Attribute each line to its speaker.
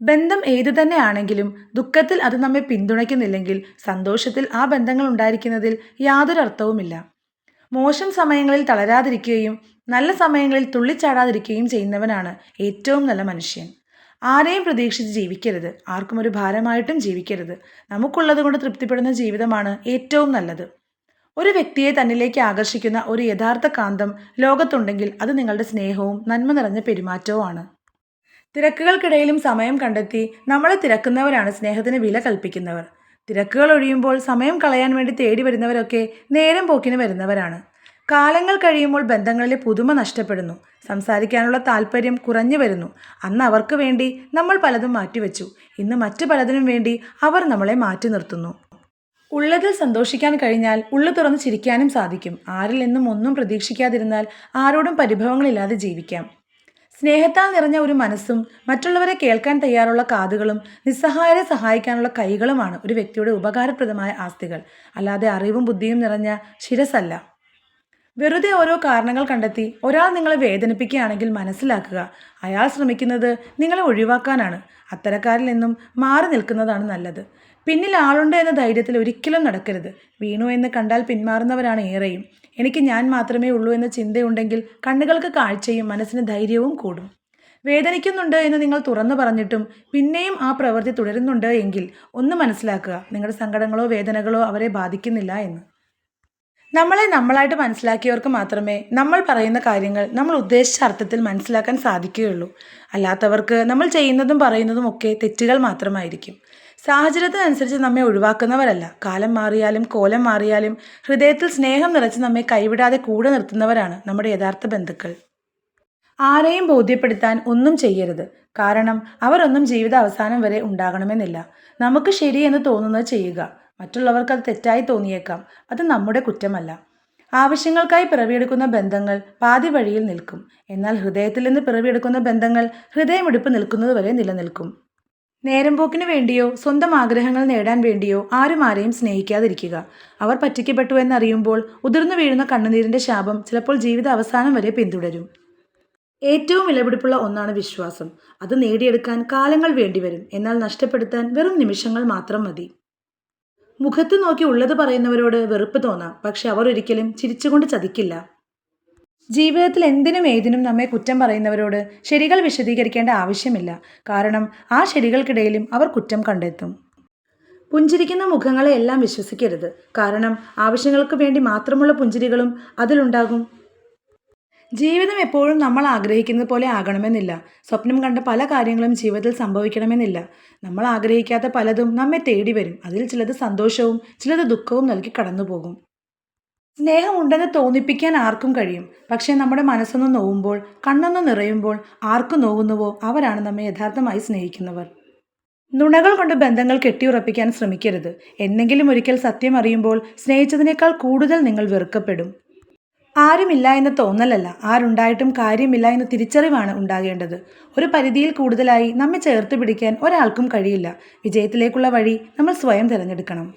Speaker 1: ബന്ധം ഏതു തന്നെയാണെങ്കിലും ദുഃഖത്തിൽ അത് നമ്മെ പിന്തുണയ്ക്കുന്നില്ലെങ്കിൽ സന്തോഷത്തിൽ ആ ബന്ധങ്ങൾ ഉണ്ടായിരിക്കുന്നതിൽ യാതൊരു അർത്ഥവുമില്ല. മോശം സമയങ്ങളിൽ തളരാതിരിക്കുകയും നല്ല സമയങ്ങളിൽ തുള്ളിച്ചാടാതിരിക്കുകയും ചെയ്യുന്നവനാണ് ഏറ്റവും നല്ല മനുഷ്യൻ. ആരെയും പ്രതീക്ഷിച്ച് ജീവിക്കരുത്, ആർക്കും ഒരു ഭാരമായിട്ടും ജീവിക്കരുത്. നമുക്കുള്ളത് കൊണ്ട് തൃപ്തിപ്പെടുന്ന ജീവിതമാണ് ഏറ്റവും നല്ലത്. ഒരു വ്യക്തിയെ തന്നിലേക്ക് ആകർഷിക്കുന്ന ഒരു യഥാർത്ഥ കാന്തം ലോകത്തുണ്ടെങ്കിൽ അത് നിങ്ങളുടെ സ്നേഹവും നന്മ നിറഞ്ഞ പെരുമാറ്റവുമാണ്. തിരക്കുകൾക്കിടയിലും സമയം കണ്ടെത്തി നമ്മളെ തിരക്കുന്നവരാണ് സ്നേഹത്തിന് വില കൽപ്പിക്കുന്നവർ. തിരക്കുകൾ ഒഴിയുമ്പോൾ സമയം കളയാൻ വേണ്ടി തേടി വരുന്നവരൊക്കെ നേരം പോക്കിന് വരുന്നവരാണ്. കാലങ്ങൾ കഴിയുമ്പോൾ ബന്ധങ്ങളിലെ പുതുമ നഷ്ടപ്പെടുന്നു, സംസാരിക്കാനുള്ള താല്പര്യം കുറഞ്ഞു വരുന്നു. അന്ന് അവർക്ക് വേണ്ടി നമ്മൾ പലതും മാറ്റിവെച്ചു, ഇന്ന് മറ്റു പലതിനും വേണ്ടി അവർ നമ്മളെ മാറ്റി നിർത്തുന്നു. ഉള്ളതിൽ സന്തോഷിക്കാൻ കഴിഞ്ഞാൽ ഉള്ളു തുറന്ന് ചിരിക്കാനും സാധിക്കും. ആരിൽ നിന്നും ഒന്നും പ്രതീക്ഷിക്കാതിരുന്നാൽ ആരോടും പരിഭവങ്ങളില്ലാതെ ജീവിക്കാം. സ്നേഹത്താൽ നിറഞ്ഞ ഒരു മനസ്സും മറ്റുള്ളവരെ കേൾക്കാൻ തയ്യാറുള്ള കാതുകളും നിസ്സഹായരെ സഹായിക്കാനുള്ള കൈകളുമാണ് ഒരു വ്യക്തിയുടെ ഉപകാരപ്രദമായ ആസ്തികൾ, അല്ലാതെ അറിവും ബുദ്ധിയും നിറഞ്ഞ ശിരസല്ല. വെറുതെ ഓരോ കാരണങ്ങൾ കണ്ടെത്തി ഒരാൾ നിങ്ങളെ വേദനിപ്പിക്കുകയാണെങ്കിൽ മനസ്സിലാക്കുക, അയാൾ ശ്രമിക്കുന്നത് നിങ്ങളെ ഒഴിവാക്കാനാണ്. അത്തരക്കാരിൽ നിന്നും മാറി നിൽക്കുന്നതാണ് നല്ലത്. പിന്നിൽ ആളുണ്ട് എന്ന ധൈര്യത്തിൽ ഒരിക്കലും നടക്കരുത്. വീണു എന്ന് കണ്ടാൽ പിന്മാറുന്നവരാണ് ഏറെയും. എനിക്ക് ഞാൻ മാത്രമേ ഉള്ളൂ എന്ന ചിന്തയുണ്ടെങ്കിൽ കണ്ണുകൾക്ക് കാഴ്ചയും മനസ്സിന് ധൈര്യവും കൂടും. വേദനിക്കുന്നുണ്ട് എന്ന് നിങ്ങൾ തുറന്നു പറഞ്ഞിട്ടും പിന്നെയും ആ പ്രവൃത്തി തുടരുന്നുണ്ട് എങ്കിൽ ഒന്ന് മനസ്സിലാക്കുക, നിങ്ങളുടെ സങ്കടങ്ങളോ വേദനകളോ അവരെ ബാധിക്കുന്നില്ല എന്ന്. നമ്മളെ നമ്മളായിട്ട് മനസ്സിലാക്കിയവർക്ക് മാത്രമേ നമ്മൾ പറയുന്ന കാര്യങ്ങൾ നമ്മൾ ഉദ്ദേശിച്ച അർത്ഥത്തിൽ മനസ്സിലാക്കാൻ സാധിക്കുകയുള്ളൂ. അല്ലാത്തവർക്ക് നമ്മൾ ചെയ്യുന്നതും പറയുന്നതും ഒക്കെ തെറ്റുകൾ മാത്രമായിരിക്കും. സാഹചര്യത്തിനനുസരിച്ച് നമ്മെ ഒഴിവാക്കുന്നവരല്ല, കാലം മാറിയാലും കോലം മാറിയാലും ഹൃദയത്തിൽ സ്നേഹം നിറച്ച് നമ്മെ കൈവിടാതെ കൂടെ നിർത്തുന്നവരാണ് നമ്മുടെ യഥാർത്ഥ ബന്ധുക്കൾ. ആരെയും ബോധ്യപ്പെടുത്താൻ ഒന്നും ചെയ്യരുത്, കാരണം അവരൊന്നും ജീവിത അവസാനം വരെ ഉണ്ടാകണമെന്നില്ല. നമുക്ക് ശരിയെന്ന് തോന്നുന്നത് ചെയ്യുക. മറ്റുള്ളവർക്ക് അത് തെറ്റായി തോന്നിയേക്കാം, അത് നമ്മുടെ കുറ്റമല്ല. ആവശ്യങ്ങൾക്കായി പിറവിയെടുക്കുന്ന ബന്ധങ്ങൾ പാതി വഴിയിൽ നിൽക്കും, എന്നാൽ ഹൃദയത്തിൽ നിന്ന് പിറവിയെടുക്കുന്ന ബന്ധങ്ങൾ ഹൃദയമിടിപ്പ് നിൽക്കുന്നതുവരെ നിലനിൽക്കും. നേരം പോക്കിനു വേണ്ടിയോ സ്വന്തം ആഗ്രഹങ്ങൾ നേടാൻ വേണ്ടിയോ ആരും ആരെയും സ്നേഹിക്കാതിരിക്കുക. അവർ പറ്റിക്കപ്പെട്ടു എന്നറിയുമ്പോൾ ഉതിർന്നു വീഴുന്ന കണ്ണുനീരിൻ്റെ ശാപം ചിലപ്പോൾ ജീവിത അവസാനം വരെ പിന്തുടരും. ഏറ്റവും വിലപിടിപ്പുള്ള ഒന്നാണ് വിശ്വാസം. അത് നേടിയെടുക്കാൻ കാലങ്ങൾ വേണ്ടിവരും, എന്നാൽ നഷ്ടപ്പെടുത്താൻ വെറും നിമിഷങ്ങൾ മാത്രം മതി. മുഖത്ത് നോക്കി ഉള്ളത് പറയുന്നവരോട് വെറുപ്പ് തോന്നാം, പക്ഷെ അവർ ഒരിക്കലും ചിരിച്ചുകൊണ്ട് ചതിക്കില്ല. ജീവിതത്തിൽ എന്തിനും ഏതിനും നമ്മെ കുറ്റം പറയുന്നവരോട് ശരികൾ വിശദീകരിക്കേണ്ട ആവശ്യമില്ല, കാരണം ആ ശരികൾക്കിടയിലും അവർ കുറ്റം കണ്ടെത്തും. പുഞ്ചിരിക്കുന്ന മുഖങ്ങളെ എല്ലാം വിശ്വസിക്കരുത്, കാരണം ആവശ്യങ്ങൾക്ക് വേണ്ടി മാത്രമുള്ള പുഞ്ചിരികളും അതിലുണ്ടാകും. ജീവിതം എപ്പോഴും നമ്മൾ ആഗ്രഹിക്കുന്നത് പോലെ ആകണമെന്നില്ല. സ്വപ്നം കണ്ട പല കാര്യങ്ങളും ജീവിതത്തിൽ സംഭവിക്കണമെന്നില്ല. നമ്മൾ ആഗ്രഹിക്കാത്ത പലതും നമ്മെ തേടി വരും. അതിൽ ചിലത് സന്തോഷവും ചിലത് ദുഃഖവും നൽകി കടന്നുപോകും. സ്നേഹമുണ്ടെന്ന് തോന്നിപ്പിക്കാൻ ആർക്കും കഴിയും, പക്ഷേ നമ്മുടെ മനസ്സൊന്ന് നോവുമ്പോൾ, കണ്ണൊന്ന് നിറയുമ്പോൾ ആർക്കു നോവുന്നുവോ അവരാണ് നമ്മെ യഥാർത്ഥമായി സ്നേഹിക്കുന്നവർ. നുണകൾ കൊണ്ട് ബന്ധങ്ങൾ കെട്ടിയുറപ്പിക്കാൻ ശ്രമിക്കരുത്. എന്നെങ്കിലും ഒരിക്കൽ സത്യം അറിയുമ്പോൾ സ്നേഹിച്ചതിനേക്കാൾ കൂടുതൽ നിങ്ങൾ വെറുക്കപ്പെടും. ആരുമില്ല എന്ന തോന്നലല്ല, ആരുണ്ടായിട്ടും കാര്യമില്ല എന്ന തിരിച്ചറിവാണ് ഉണ്ടാകേണ്ടത്. ഒരു പരിധിയിൽ കൂടുതലായി നമ്മെ ചേർത്ത് പിടിക്കാൻ ഒരാൾക്കും കഴിയില്ല. വിജയത്തിലേക്കുള്ള വഴി നമ്മൾ സ്വയം തിരഞ്ഞെടുക്കണം.